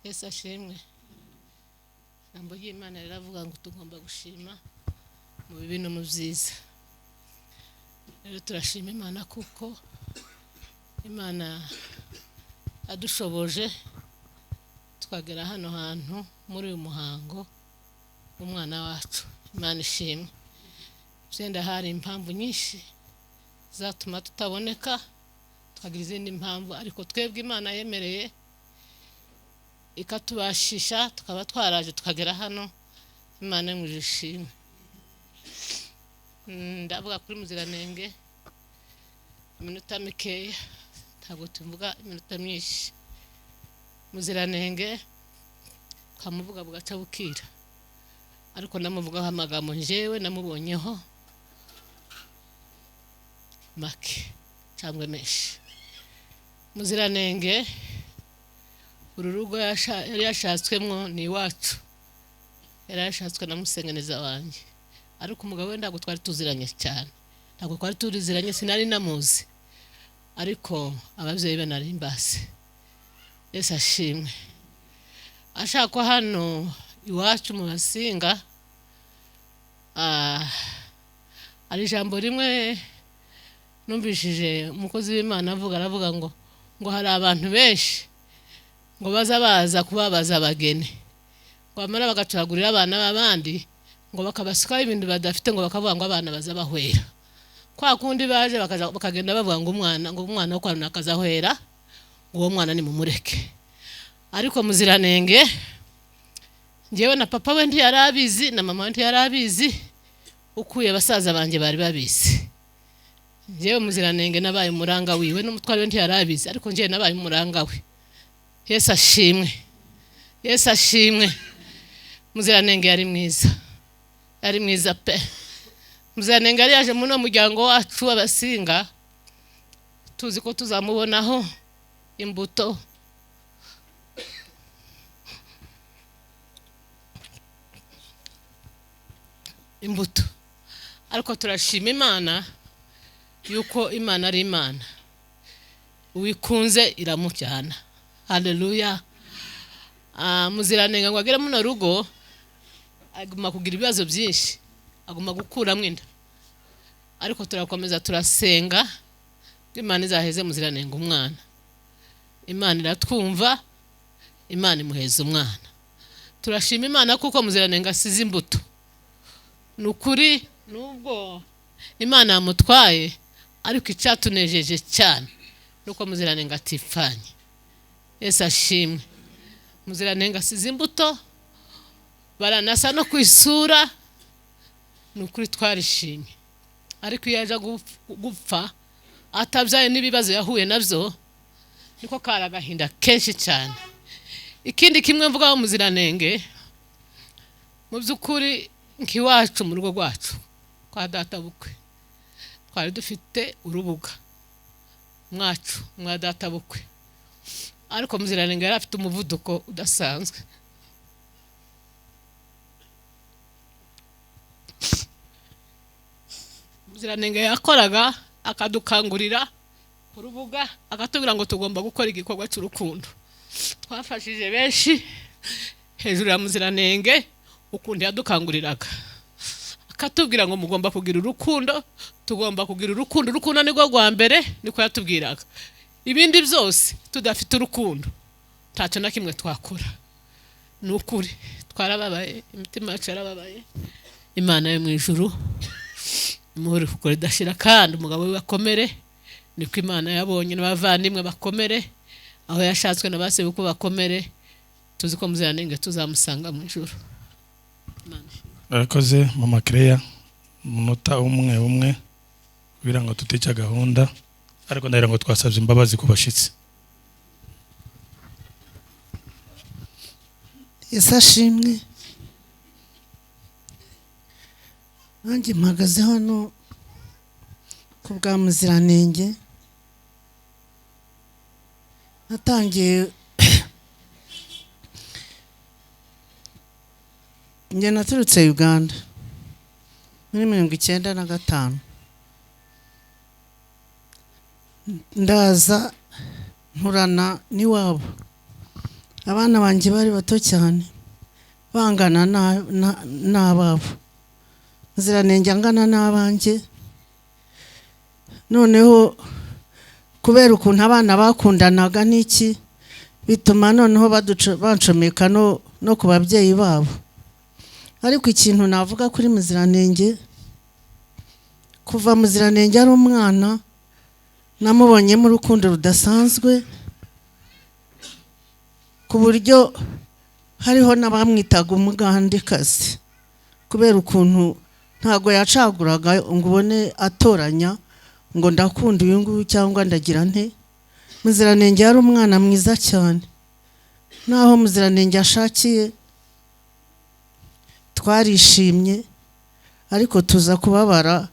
Yesu ashimwe. Ijambo ry'Imana riravuga ngo tugomba gushima mu bibi no mu byiza. Rero turashima Imana kuko Imana adushoboje twagera hano hantu muri uyu muhango w'umwana wacu. Imana ishimwe. Byenda hari impamvu nyinshi zatuma tutaboneka, twagira izindi mpamvu, ariko twebwe Imana yemereye ikatubashisha tukaba twaraje tukagera hano. Imana imujishimwe. Ndavuga kuri Muziranenge iminota mikeya, ntabwo tuvuga iminota myinshi. Muziranenge kamuvuga bugaca bukira, ariko namuvugaho amagambo njyewe namubonyeho make cyangwa menshi. Muziranenge uru rugo yari yashatswemo ni iwacu, yari yashatswe na musengeneza wanjye, ariko umugabo we ntabwo twari tuziranye cyane, ntabwo twari tuziranye, sinari namuzi, ariko ababyeyi be nari mbazi. Yesu ashimwe. Ashakwa hano iwacu mu Basinga, ari ijambo rimwe numvishije umukozi w'Imana aravuga ngo hari abantu benshi ngo baza kubabaza abageni, ngo bamara bagacuragurira abana b'abandi, ngo bakabasukaho ibintu badafite, ngo bakavuga ngo abana baza bahwera. Kwa kundi baje bakagenda bavuga ngo umwana wo kwa runaka azahwera, ngo uwo mwana ni mumureke. Ariko Muziranenge njyewe na papa we ntiyarabizi na mama we ntiyarabizi, ukuye basaza banjye bari babizi. Njyewe Muziranenge nabaye umuranga wiwe, n'umutware we ntiyarabizi, ariko njyewe nabaye umuranga we. Yesu ashimwe. Yesu ashimwe. Muziranenge yari mwiza, yari mwiza pe. Muziranenge yari yaje muri muryango wacu w'Abasinga, tuzi ko tuzamubonaho imbuto. Ariko turashima Imana yuko Imana ari Imana, uwikunze iramujyana. Haleluya. Muziranenge ngo agere muno rugo aguma kugira ibibazo byinshi, aguma gukuramo inda, ariko turakomeza turasenga Imana izaheze Muziranenge umwana. Imana iratwumva, Imana imuheza umwana. Turashima Imana kuko Muziranenge asize imbuto. Nukuri nubwo Imana yamutwaye, ariko icyatunejeje cyane nuko Muziranenge atifanye. Yesu ashimwe. Muziranenge asize imbuto, baranasa no kwisura, nukuri twarishimye. Ariko iyo yaje gupfa atabyaye n'ibibazo yahuye nabyo, niko kari agahinda kenshi cyane. Ikindi kimwe mvugaho Muziranenge, mu by'ukuri nk'iwacu mu rugo rwacu kwa data bukwe twari dufite urubuga mwacu mwa data bukwe, ariko Muziranenge yari afite umuvuduko udasanzwe. Muziranenge yakoraga akadukangurira ku rubuga, akatubwira ngo tugomba gukora igikorwa cy'urukundo. Twafashije benshi hejuru ya Muziranenge ukundi yadukanguriraga, akatubwira ngo mugomba kugira urukundo, tugomba kugira urukundo. Urukundo nirwo rwa mbere, niko yatubwiraga. Ibindi byose tudafite urukundo ntacyo na kimwe twakora. Nukuri twarababaye, imitima yacu yarababaye. Imana yo mu ijuru muri kukora idashira, kandi umugabo we bakomere, niko Imana yabonye n'abavandimwe bakomere, aho yashatswe na base uko bakomere. Tuzi ko Muziranenge tuzamusanga mu ijuru. Arakoze Mama Claire, umunota umwe kugira ngo tutica gahunda, ariko ndahera ngo twasabye imbabazi ku bashitsi. Yesu ashimwe. Nanjye mpagaze hano ku bwa Muziranenge. Natangiye njye naturutse Uganda muri 1995, ndaza nturana n'iwabo, abana banjye bari bato cyane bangana n'ababo, Muziranenge angana n'abanjye. Noneho kubera ukuntu abana bakundanaga n'iki bituma noneho bancomeka no ku babyeyi babo. Ariko ikintu navuga kuri Muziranenge, kuva Muziranenge ari umwana namubonyemo urukundo rudasanzwe, ku buryo hariho n'abamwitaga umugandekazi kubera ukuntu ntago yacaguraga ngo ubone atoranya ngo ndakunda uyu nguyu cyangwa ndagira nte. Muziranenge yari umwana mwiza cyane, naho Muziranenge ashakiye twarishimye, ariko tuza kubabara.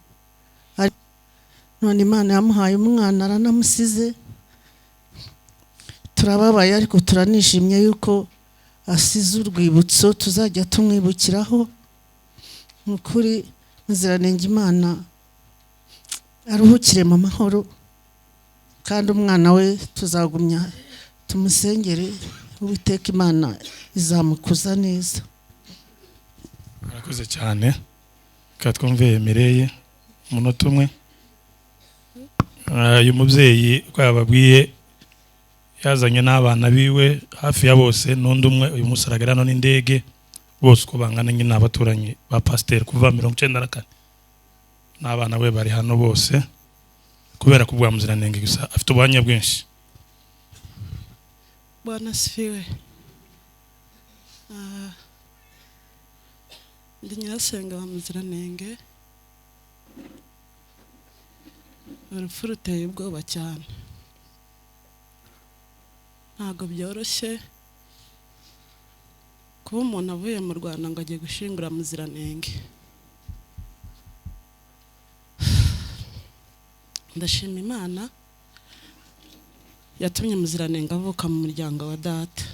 None Imana yamuhaye umwana aranamusize, turababaye ariko turanishimye yuko asize urwibutso tuzajya tumwibukiraho. Mukuri Muziranenge Imana aruhukire mu mahoro, kandi umwana we tuzagumya tumusengere, Uwiteka Imana izamukuza neza. Murakoze cyane, katwumve Mireye umunota umwe. Uyu mubyeyi ko yababwiye yazanye n'abana biwe hafi ya bose, n'undi umwe uyu munsi aragarana n'indege, bose uko bangana nyine abaturanyi ba pasiteri kuva 94 n'abana we bari hano bose, kubera kubwa Muziranenge gusa afite ubuhanya bwinshi. Bwana sifiwe. Ndi nyirasenga wa Muziranenge. Urupfu ruteye ubwoba cyane, ntabwo byoroshye kuba umuntu avuye mu Rwanda ngo agiye gushingura Muziranenge. Ndashima Imana yatumye Muziranenge avuka mu muryango wa data.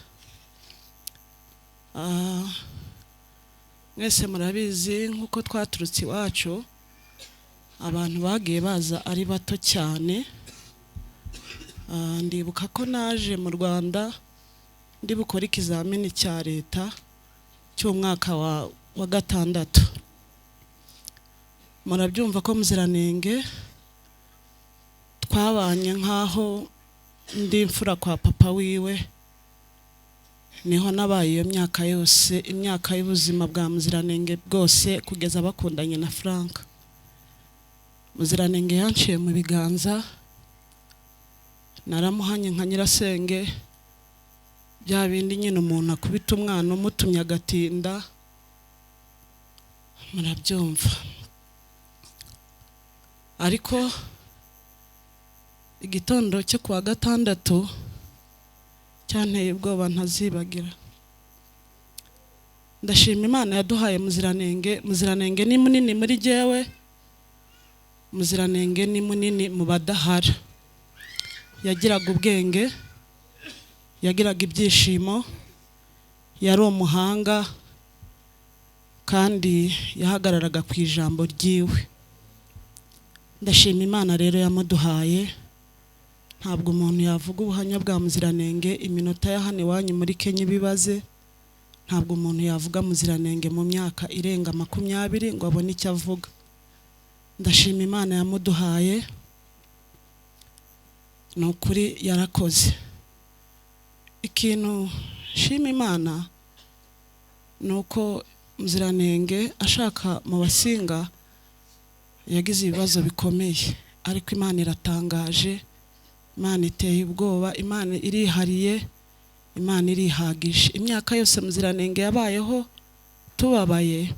Mwese murabizi nkuko twaturutse iwacu, abantu bagiye baza ari bato cyane. Ndibuka ko naje mu Rwanda ndi bukora ikizamini cya leta cy'umwaka wa 6. Murabyumva ko Muziranenge twabanye nkaho ndi imfura kwa papa wiwe. Niho nabaye iyo myaka yose, imyaka y'ubuzima bwa Muziranenge bwose, kugeza bakundanye na Frank. Muziranenge yanciye mu biganza, naramuhanye nka nyirasenge, bya bindi nyine umuntu akubita umwana umutumye agatinda. Murabyumva. Ariko igitondo cyo kuwa 6 cyanteye ubwoba ntazibagira. Ndashima Imana yaduhaye Muziranenge. Muziranenge ni munini muri jewe, Muziranenge ni munini mu badahara. Yagiraga ubwenge, yagiraga ibyishimo, yari umuhanga, kandi yahagararaga ku ijambo ryiwe. Ndashima Imana rero yamuduhaye. Ntabwo umuntu yavuga ubuhanya bwa Muziranenge iminota ya hano iwanyu muri Kenya ibibaze. Ntabwo umuntu yavuga Muziranenge mu myaka irenga 20 ngo abone icyo avuga. Ndashima Imana yamuduhaye, nukuri yarakoze. Ikintu shima Imana nuko Muziranenge ashaka mu basinga yagize ibibazo bikomeye, ariko Imana iratangaje, Imana iteye ubwoba, Imana irihariye, Imana irihagije. Imyaka yose Muziranenge yabayeho tubabaye,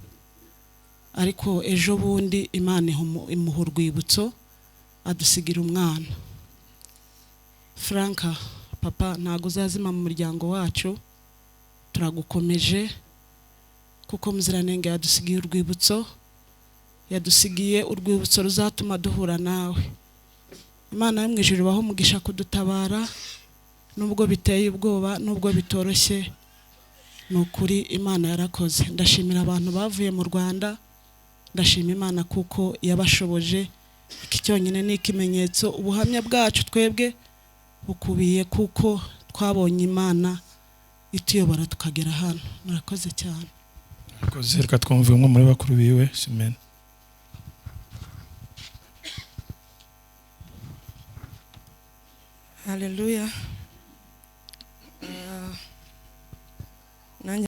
ariko ejo bundi Imana imuha urwibutso adusigira umwana. Franka, papa ntago uzazima mu muryango wacu, turagukomeje, kuko Muziranenge yadusigiye urwibutso, yadusigiye urwibutso ruzatuma duhura nawe. Imana yo mu ijuru ibaho umugisha kudutabara, nubwo biteye ubwoba, nubwo bitoroshye. Nukuri Imana yarakoze. Ndashimira abantu bavuye mu Rwanda, ndashima Imana kuko yabashoboje. Iki cyonyine ni ikimenyetso, ubuhamya bwacu twebwe bukubiye kuko twabonye Imana ituyobora tukagera hano. Murakoze cyane. Murakoze. Reka twumve umwe muri bakuru biwe. Amen. Haleluya. Nanjye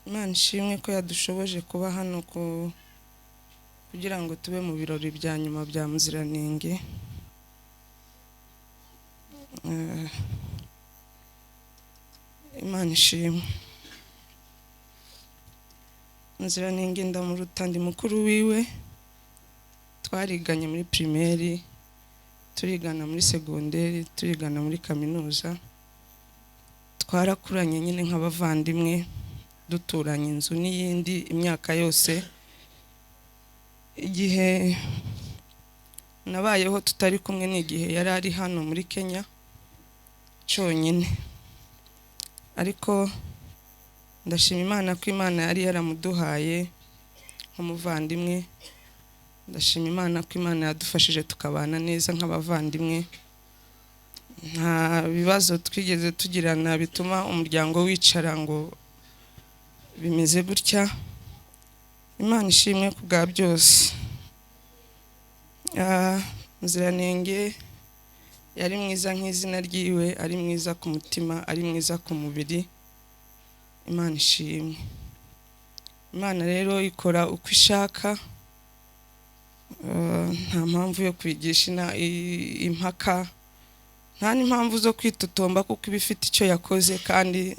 Imana ishimwe ko yadushoboje kuba hano kugira ngo tube mu birori bya nyuma bya Muziranenge. Imana ishimwe. Muziranenge ndamuruta, ndi mukuru wiwe, twariganye muri primaire, turigana muri segonderi, turigana muri kaminuza, twarakuranye nyine nk'abavandimwe, duturanye inzu n'iyindi imyaka yose. Igihe nabayeho tutari kumwe n'igihe yari ari hano muri Kenya cyonyine, ariko ndashima Imana ko Imana yari yaramuduhaye nk'umuvandimwe. Ndashima Imana ko Imana yadufashije tukabana neza nk'abavandimwe, nta bibazo twigeze tugirana bituma umuryango wicara ngo bimeze gutya. Imana ishimwe ku bwa byose. Muziranenge yari mwiza nk'izina ryiwe, ari mwiza ku mutima, ari mwiza ku mubiri. Imana ishimwe. Imana rero ikora uko ishaka, nta mpamvu yo kwigisha impaka, nta n'impamvu zo kwitotomba, kuko iba ifite icyo yakoze kandi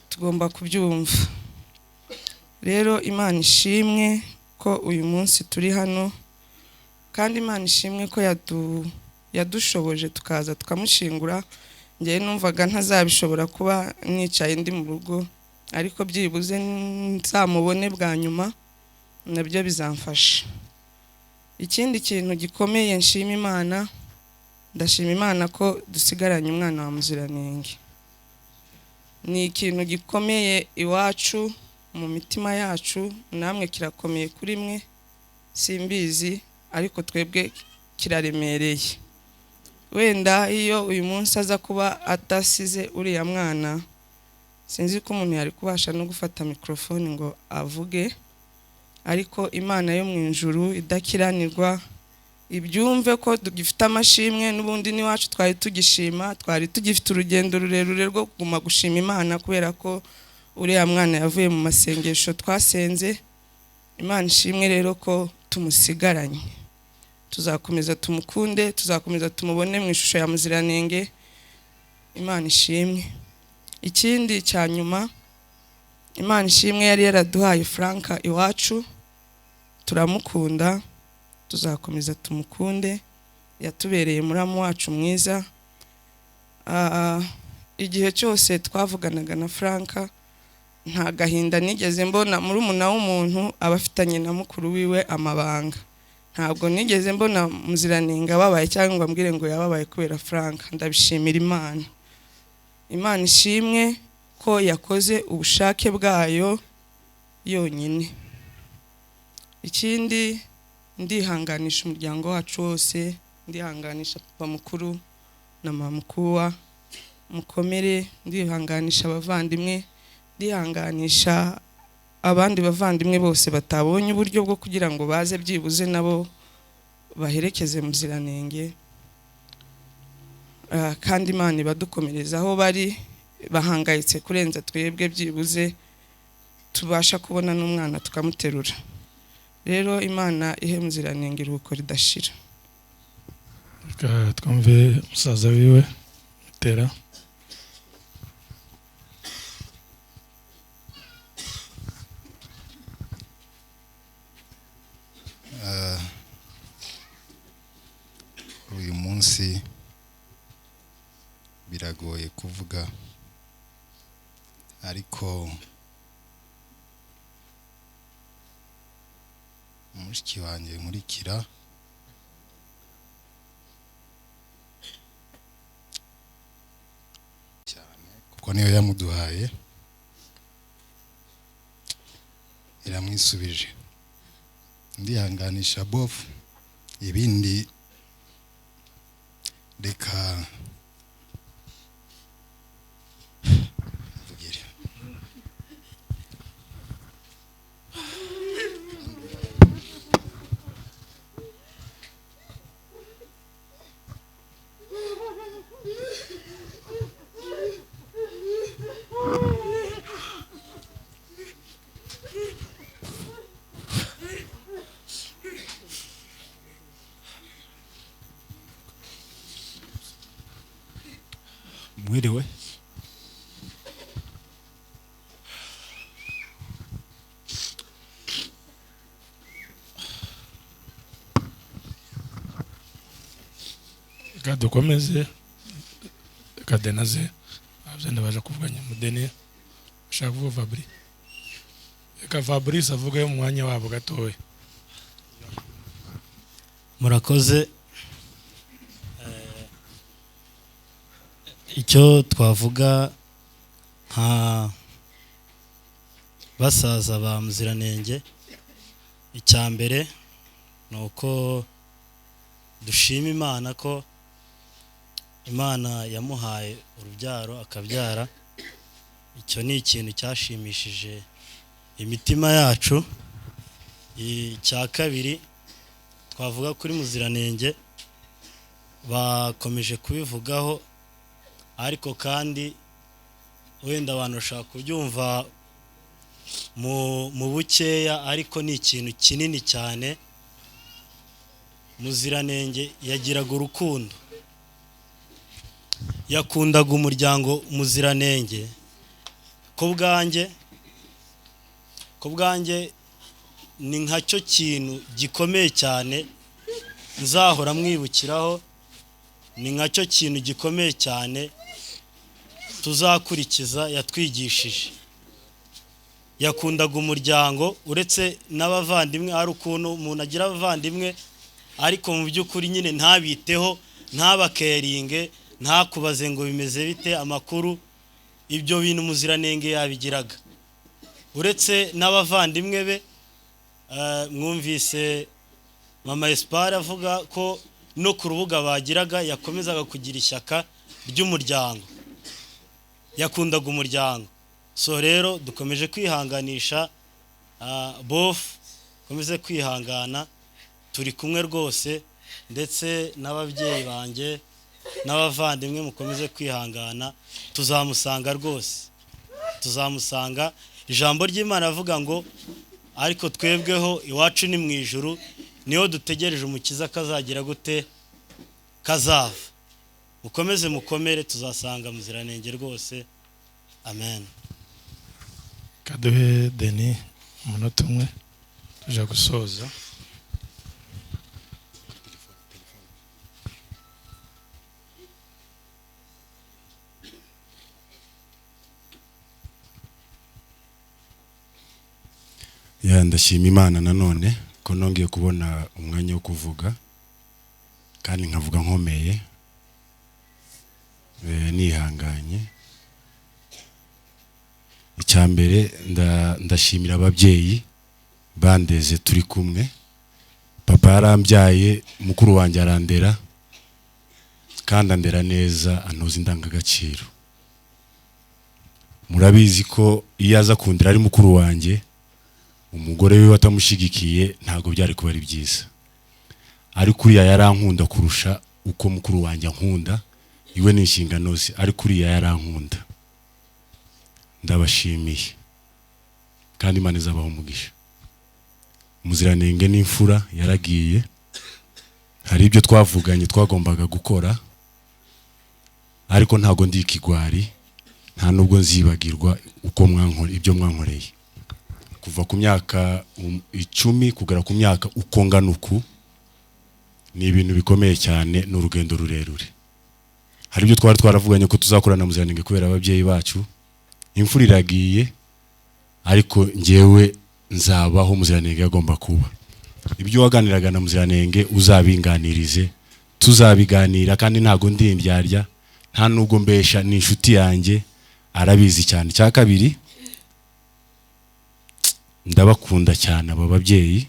tugomba kubyumva. Rero Imana ishimwe ko uyu munsi turi hano, kandi Imana ishimwe ko yadushoboje tukaza tukamushingura. Njye numvaga ntazabishobora kuba nicaye ndi mu rugo, ariko byibuze nzamubone bwa nyuma nabyo bizamfasha. Ikindi kintu gikomeye nshima Imana, ndashima Imana ko dusigaranye umwana wa Muziranenge. Ni ikintu gikomeye iwacu mu mitima yacu, namwe kirakomeye kuri mwe simbizi, ariko twebwe kiraremereye. Wenda iyo uyu munsi aza kuba atasize uriya mwana, sinzi ko umuntu yari kubasha no gufata mikrofone ngo avuge, ariko Imana yo mu ijuru idakiranirwa ibyumve ko tugifite amashimwe. N'ubundi n'iwacu twari tugishima, twari tugifite urugendo rurerure rwo kuguma gushima Imana, kubera ko uriya mwana yavuye mu masengesho twasenze. Imana ishimwe rero ko tumusigaranye. Tuzakomeza tumukunde, tuzakomeza tumubone mu ishusho ya Muziranenge. Imana ishimwe. Ikindi cya nyuma, Imana ishimwe yari yaraduhaye Franka iwacu, turamukunda, tuzakomeza tumukunde. Yatubereye muramu wacu mwiza. Igihe cyose twavuganaga na Franka, nta gahinda nigeze mbona murumuna w'umuntu abafitanye na mukuru wiwe amabanga. Ntabwo nigeze mbona Muziranenge ababaye cyangwa ngo ambwire ngo yababaye kubera Franka. Ndabishimira Imana. Imana ishimwe ko yakoze ubushake bwayo yonyine. Ikindi, ndihanganisha umuryango wacu wose, ndihanganisha papa mukuru na mama mukuru, mukomere. Ndihanganisha abavandimwe, ndihanganisha abandi bavandimwe bose batabonye uburyo bwo kugira ngo baze byibuze nabo baherekeze Muziranenge. Kandi Imana ibadukomereza aho bari, bahangayitse kurenza twebwe, byibuze tubasha kubona n'umwana tukamuterura. Rero Imana ihe Muziranenge iruhuko ridashira. Twumve musaza wiwe Mutera. Uyu munsi biragoye kuvuga, ariko mushiki wanjye nkurikira cyane kuko niyo yamuduhaye, iramwisubije. Ndihanganisha bofu, ibindi reka mwiriwe. Reka dukomeze, reka denaze abazenda baje kuvuganya mudeni ushaka kuvuga Fabri, reka Fabrice avuge mu mwanya wabo gatoya. Murakoze. Icyo twavuga nka basaza ba Muziranenge, icya mbere nuko dushima Imana ko Imana yamuhaye urubyaro akabyara. Icyo ni ikintu cyashimishije imitima yacu. Icya kabiri twavuga kuri Muziranenge, bakomeje kubivugaho, ariko kandi wenda abantu bashaka kubyumva mu bukeya, ariko ni ikintu kinini cyane. Muziranenge yagiraga urukundo, yakundaga umuryango Muziranenge. Ku bwanjye ni nkacyo kintu gikomeye cyane nzahora mwibukiraho, ni nkacyo kintu gikomeye cyane tuzakurikiza. Yatwigishije, yakundaga umuryango, uretse n'abavandimwe. Hari ukuntu umuntu agira abavandimwe ariko mu by'ukuri nyine ntabiteho, ntabakeringe, ntakubaze ngo bimeze bite amakuru. Ibyo bintu Muziranenge yabigiraga. Uretse n'abavandimwe be, mwumvise Mama Espoir avuga ko no ku rubuga bagiraga yakomezaga kugira ishyaka ry'umuryango, yakundaga umuryango. So rero dukomeje kwihanganisha bofu, komeze kwihangana, turi kumwe rwose, ndetse n'ababyeyi banjye n'abavandimwe mukomeze kwihangana, tuzamusanga rwose, tuzamusanga. Ijambo ry'Imana avuga ngo ariko twebweho iwacu ni mu ijuru, niho dutegereje umukiza kazagira gute, kazava. Mukomeze mukomere, tuzasanga Muziranenge rwose. Amen. Kaduhe Deni umunota umwe tujya gusoza. Ndashima Imana nanone ko nongeye kubona umwanya wo kuvuga, kandi nkavuga nkomeye, nihanganye. Icyambere ndashimira ababyeyi bandeze turi kumwe. Papa yarambyaye, mukuru wanjye arandera, kandi andera neza, anoza indangagaciro. Murabizi ko iyo aza kundera ari mukuru wanjye, umugore we watamushigikiye ntago byari kuba ari byiza. Ariko uriya yarankunda kurusha uko mukuru wanjye ankunda, iwe ni inshingano ze, ariko uriya yarankunda. Ndabashimiye kandi Imana izabaho umugisha. Muziranenge n'imfura yaragiye, hari ibyo twavuganye twagombaga gukora, ariko ntago ndi ikigwari, nta nubwo nzibagirwa uko ibyo mwankoreye. Kuva ku myaka 10 kugera ku myaka uko ngana uku, ni ibintu bikomeye cyane, n'urugendo rurerure. Hari ibyo twari twaravuganye ko tuzakorana Muziranenge kubera ababyeyi bacu. Imfura iragiye, ariko njyewe nzabaho Muziranenge agomba kuba. Ibyo waganiraga na Muziranenge uzabinganirize, tuzabiganira, kandi ntago ndindyarya, nta nubwo mbesha, ni inshuti yanjye, arabizi cyane. Cya kabiri, ndabakunda cyane aba babyeyi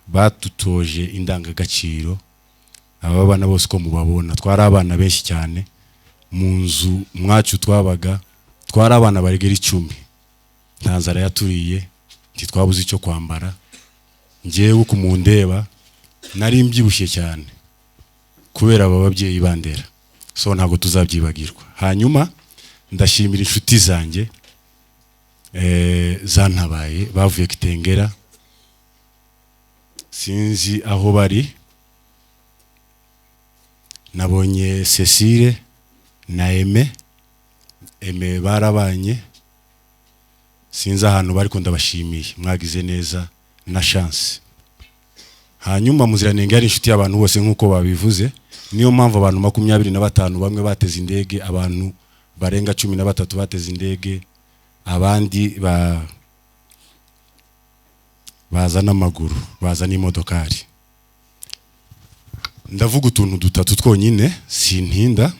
batutoje indangagaciro. Aba bana bose ko mubabona, twari abana benshi cyane mu nzu mwacu twabaga, twari abana baregera 10. Nta nzara yaturiye, ntitwabuze icyo kwambara. Njyewe uko mundeba nari mbyibushye cyane kubera aba babyeyi bandera. So ntago tuzabyibagirwa. Hanyuma ndashimira inshuti zanjye zantabaye, bavuye Kitengera, sinzi aho bari. Nabonye Cecile na Aime barabanye sinzi ahantu bari ko ndabashimiye mwagize neza na chance. Hanyuma Muziranenge yari inshuti y'abantu bose nkuko babivuze, niyo mpamvu abantu 25 bamwe bateze indege, abantu barenga 13 bateze indege, abandi baza n'amaguru, baza n'imodokari. Ndavuga utuntu dutatu twonyine sintinda.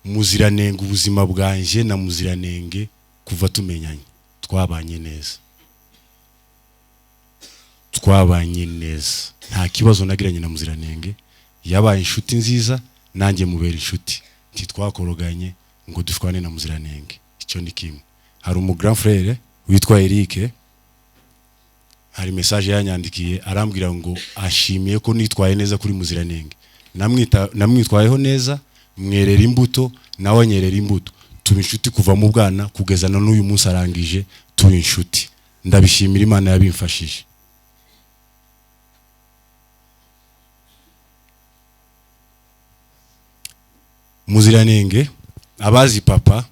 Muziranenge ubuzima bwanje na Muziranenge kuva tumenyanye twabanye neza, nta kibazo nagiranye na Muziranenge, yabaye inshuti nziza nanjye mubera inshuti, ntitwakoroganye ngo dushwane na Muziranenge. Icyo ni kimwe. Hari grand frère witwa Eric, hari message yanyandikiye arambwira ngo ashimiye ko nitwaye neza kuri Muziranenge, namwitwayeho neza, mwerera imbuto nawe nyerera imbuto, tuba inshuti kuva mu bwana kugeza na n'uyu munsi arangije turi inshuti. Ndabishimira Imana yabimfashije. Muziranenge abazi papa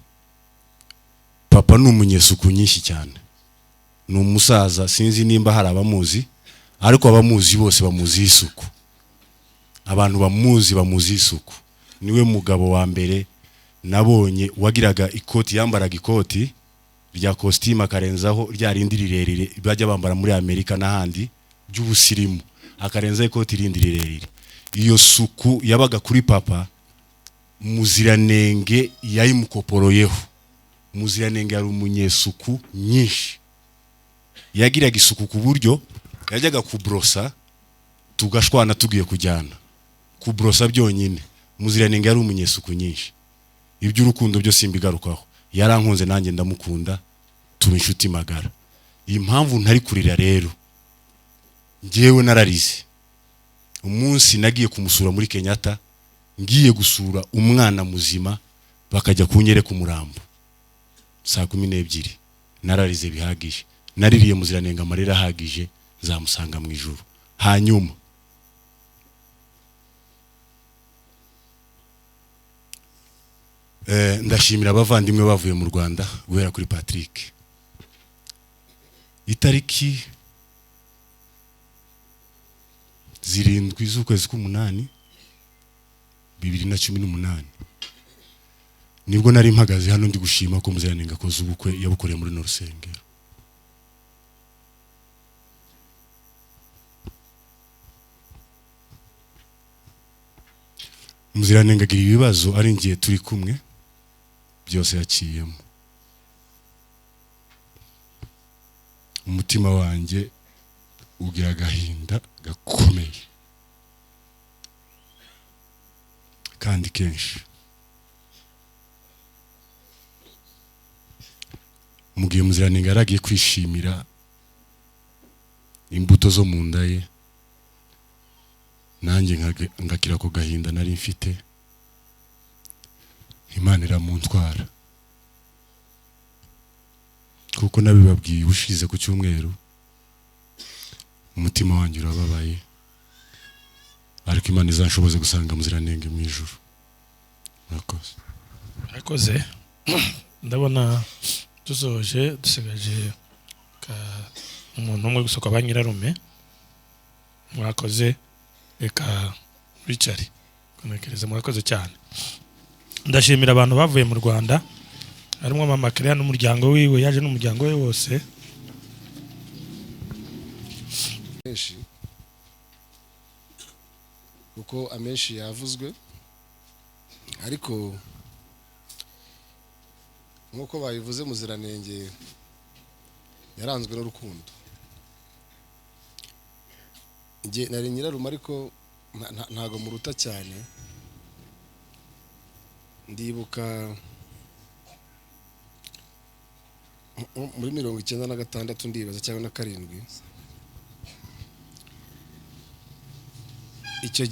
ni umunyesuku nyinshi cyane, ni umusaza, sinzi nimba hari abamuzi, ariko abamuzi bose bamuzi isuku. Abantu bamuzi isuku. Niwe mugabo wa mbere nabonye wagiraga ikoti, yambaraga ikoti rya costume akarenzaho rya rindi rirerire bajya bambara muri Amerika n'ahandi by'ubusirimu, akarenza ikoti rindi rirerire. Iyo suku yabaga kuri papa Muziranenge yayimukoporoyeho. Muziranenge yari umunyesuku nyinshi, yagiraga isuku ku buryo yajyaga kubrosa tugashwana tugiye kujyana kubrosa byonyine. Muziranenge yari umunyesuku nyinshi. Iby'urukundo byo simbigarukaho, yarankunze nanjye ndamukunda, tuba inshuti magara. Impamvu ntari kurira rero, ngewe nararize umunsi nagiye kumusura muri Kenyatta, ngiye gusura umwana muzima, bakajya kunyereka umurambo saa 12. Nararize bihagije, naririye Muziranenge amarira ahagije, zamusanga mu ijuru. Hanyuma ndashimira abavandimwe bavuye mu Rwanda guhera kuri Patrick. Itariki 7 z'ukwezi k'umunani 2018 nibwo nari mpagaze hano ndi gushima ko Muziranenge akoze ubukwe yabukoreye muri no rusengero. Muziranenge agira ibibazo ari ngiye turi kumwe, byose yaciyemo. Umutima wanjye ugira agahinda gakomeye kandi kenshi. Mugiye Muziranenge aragiye kwishimira imbuto zo mu nda ye, nanjye ngakira ko gahinda nari mfite. Imana iramuntwara kuko nabibabwiye ubushize ku cyumweru, umutima wanjye urababaye, ariko Imana izanshoboze gusanga Muziranenge mu ijuru. Murakoze. Ndabona tuzoje dusigaje umuntu umwe gusoka ba nyirarume. Murakoze, reka Richard kunekereza. Murakoze cyane. Ndashimira abantu bavuye mu Rwanda, harimo mama Claire n'umuryango wiwe, yaje n'umuryango we wose. Kuko amenshi yavuzwe, ariko nkuko bayivuze Muziranenge yaranzwe n'urukundo. Nge nari nyirarume ariko ntago muruta cyane. Ndibuka muri 1996 ndibaza cyangwa na 7. Icyo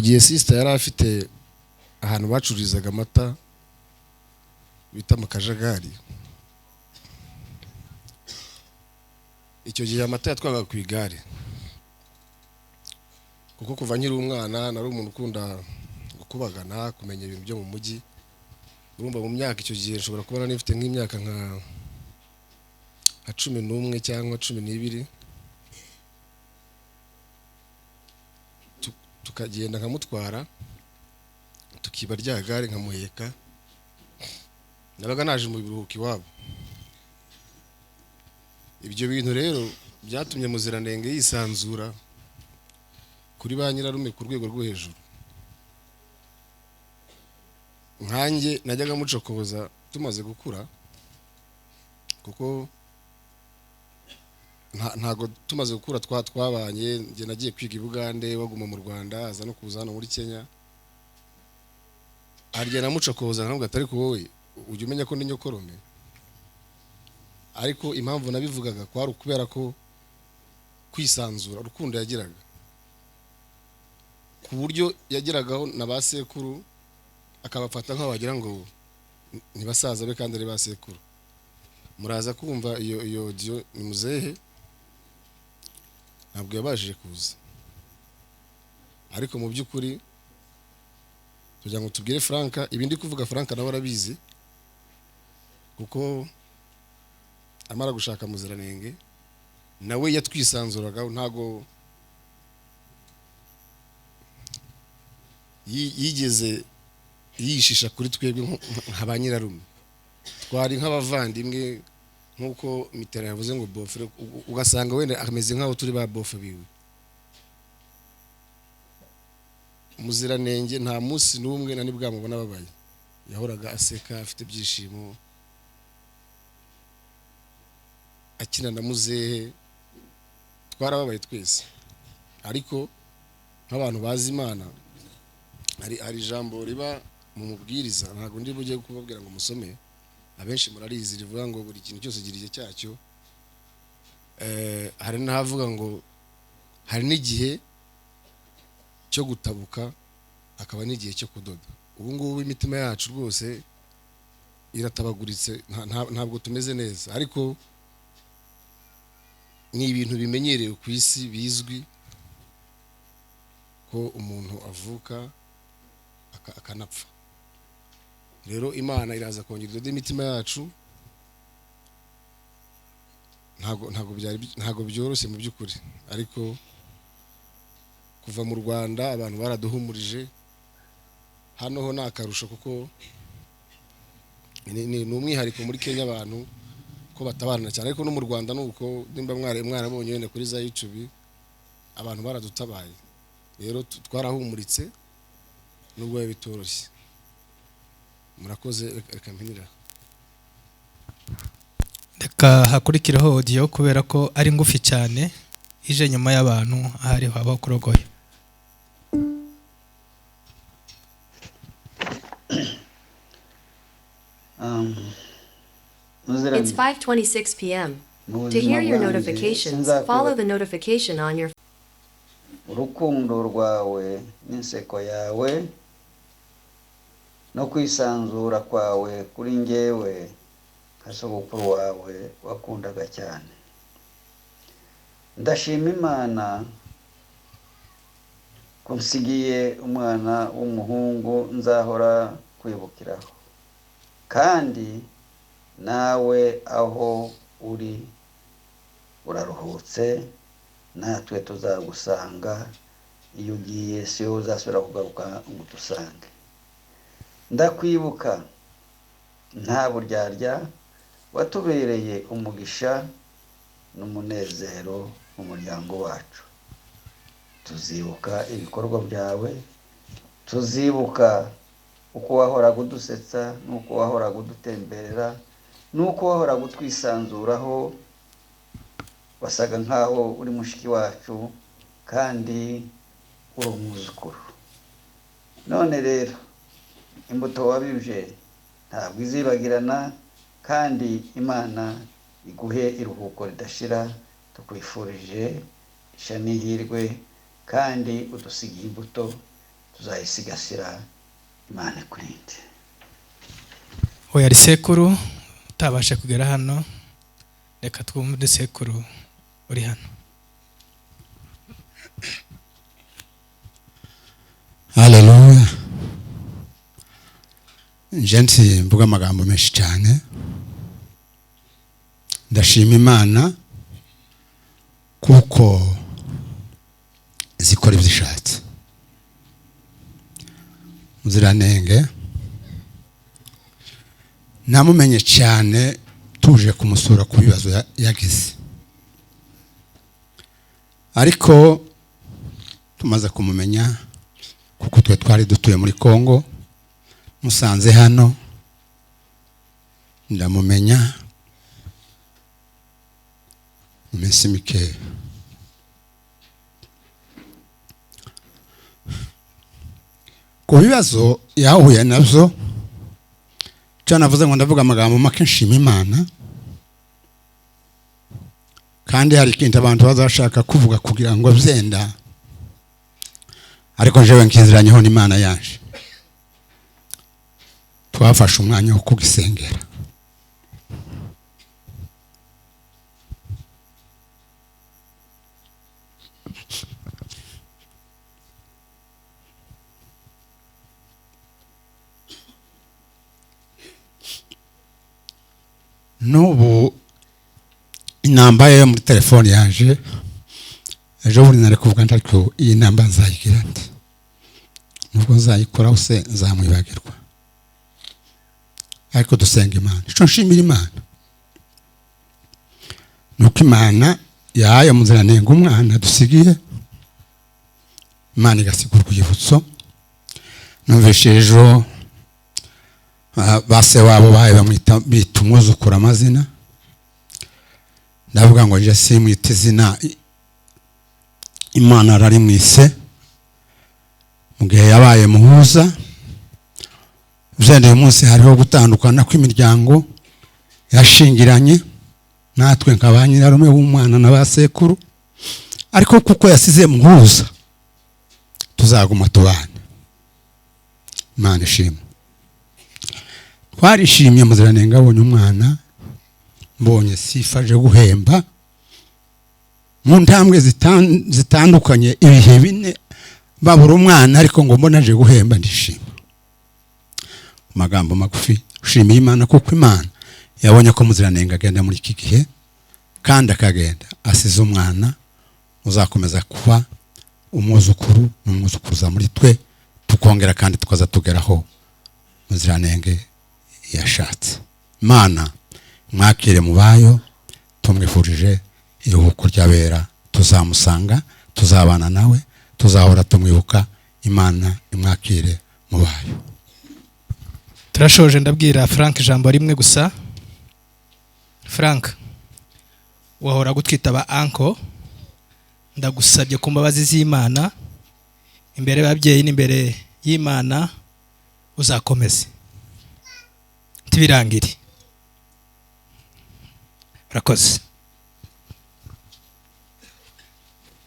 gihe sister yari afite ahantu bacururizaga amata bita mu Kajagari. Icyo gihe amata yatwaga ku igare, kuko kuva nkiri umwana nari umuntu ukunda gukubagana kumenya ibintu byo mu mujyi. Urumva mu myaka icyo gihe nshobora kubona nifite nk'imyaka nka 11 cyangwa 12, tukagenda nkamutwara tukiba rya gare nkamuheka, nabaga naje mu biruhuko iwabo. Ibyo bintu rero byatumye Muziranenge yisanzura kuri ba nyirarume ku rwego rwo hejuru. Nkanjye najyaga mucokoza tumaze gukura, kuko ntago tumaze gukura twabanye. Nge nagiye kwiga i Bugande, waguma mu Rwanda, aza no kuza hano muri Kenya. Harya namucokoza nkamubwira ati ariko wowe ujya umenya ko ndi nyokorome. Ariko impamvu nabivugaga kwari ukubera ko kwisanzura urukundo yagiraga, ku buryo yageragaho na ba sekuru akabafata nk'aho wagira ngo ni basaza be kandi ari ba sekuru. Muraza kumva iyo audio ni muzehe, ntabwo yabashije kuza. Ariko mu by'ukuri kugira ngo tubwire Franka, ibindi kuvuga Franka nawe arabizi, kuko amara gushaka Muziranenge nawe yatwisanzuraga, ntago yigeze yishisha kuri twebwe nka nyirarume. Twari nk'abavandimwe, nkuko Mitera yavuze ngo bofre, ugasanga wenda ameze nkaho turi ba bofre biwe. Muziranenge nta munsi n'umwe nani bwamubona babaye, yahoraga aseka, afite byishimo, akina na muzehe. Twarababaye twese, ariko nk'abantu bazi Imana hari ijambo riba mu mubwiriza, ntabwo ndi bujye kubabwira ngo musome, abenshi murarizi, rivuga ngo buri kintu cyose gira igihe cyacyo. Hari n'ahavuga ngo hari n'igihe cyo gutabuka, akaba n'igihe cyo kudoda. Ubu ngubu imitima yacu rwose iratabaguritse, ntabwo tumeze neza, ariko ni ibintu bimenyerewe ku isi, bizwi ko umuntu avuka akanapfa. Rero Imana iraza kongera idode imitima yacu, ntago byoroshye mu by'ukuri, ariko kuva mu Rwanda abantu baraduhumurije. Hano ho nakarusho, kuko ni umwihariko muri Kenya abantu ko batabarana cyane, ariko no mu Rwanda nuko nimba mwarabonye wenda kuri za YouTube abantu baradutabaye. Rero twarahumuritse nubwo bitoroshye. Murakoze, reka mpinira. Reka hakurikireho audio kubera ko ari ngufi cyane, ije nyuma y'abantu ahari haba kurogoye. It's 5:26 p.m. To hear your notifications, follow the notification on your urukundo rwawe n'inseko yawe no kwisanzura kwawe kuri njyewe nka sogokuru wawe wakundaga cyane. Ndashima Imana kunsigiye umwana w'umuhungu nzahora kwibukiraho, kandi nawe aho uri uraruhutse, natwe tuzagusanga. Iyo ugiye siyo uzasubira kugaruka ngo tusange. Ndakwibuka nta buryarya, watubereye umugisha n'umunezero mu muryango wacu. Tuzibuka ibikorwa byawe, tuzibuka uko wahoraga udusetsa, n'uko wahoraga udutemberera, n'uko wahoraga utwisanzuraho. Wasaga nkaho uri mushiki wacu kandi uri umwuzukuru. None rero imbuto wabibye ntabwo izibagirana, kandi Imana iguhe iruhuko ridashira. Tukwifurije isha n'ihirwe, kandi udusigiye imbuto tuzayisigasira. Imana ikurinde. Oya ari sekuru utabasha kugera hano, reka twumve sekuru uri hano. nje mvuga amagambo menshi cyane. Ndashima Imana kuko zikora ibyo ishatse. Muziranenge namumenye cyane tuje kumusura ku bibazo yagize, ariko tumaze kumumenya kuko twe twari dutuye muri Kongo, musanze hano ndamumenya mu minsi mike. Ku bibazo yahuye nabyo cyane navuze ngo ndavuga amagambo make nshima Imana, kandi hari ikintu abantu bazashaka kuvuga kugira ngo byenda, ariko jewe nkiziranyeho n'Imana yaje. Twafashe umwanya wo kugisengera. Nubu inamba yo muri telefone yaje, ejo buri nari kuvuga ntariko iyi namba nzayigira nti, nubwo nzayikora use nzamwibagirwa, ariko dusenga Imana. Ico nshimira Imana nuko Imana yahaye Muziranenge umwana dusigiye, Imana igasigura kugibutso. Numvise ejo base wabo baye bamwita bita umwuzukuru amazina, ndavuga ngo nje simwita izina Imana arari mwise, mu gihe yabaye muhuza. Uyu munsi hariho gutandukana kw'imiryango yashingiranye, natwe nk'abanyirarume w'umwana na basekuru, ariko kuko yasize muhuza tuzaguma tubana. Imana ishimwe. Twarishimye Muziranenge abonye umwana, mbonye sifaje guhemba mu ntambwe zitandukanye ibihe bine babura umwana, ariko ngo mbona aje guhemba ndishima. Amagambo magufi ushimiye Imana kuko Imana yabonye ko Muziranenge agenda muri iki gihe, kandi akagenda asize umwana uzakomeza kuba umwuzukuru n'umwuzukuruza muri twe, tukongera kandi tukaza tugeraho Muziranenge yashatse. Imana mwakire mubayo, tumwifurije iruhuko ry'abera, tuzamusanga, tuzabana nawe, tuzahora tumwibuka. Imana imwakire mubayo. Turashoje ndabwira Frank ijambo rimwe gusa. Frank, wahora gutwitaba uncle, ndagusabye ku mbabazi z'Imana imbere y'ababyeyi n'imbere y'Imana uzakomeze tibirangire. Rakoze.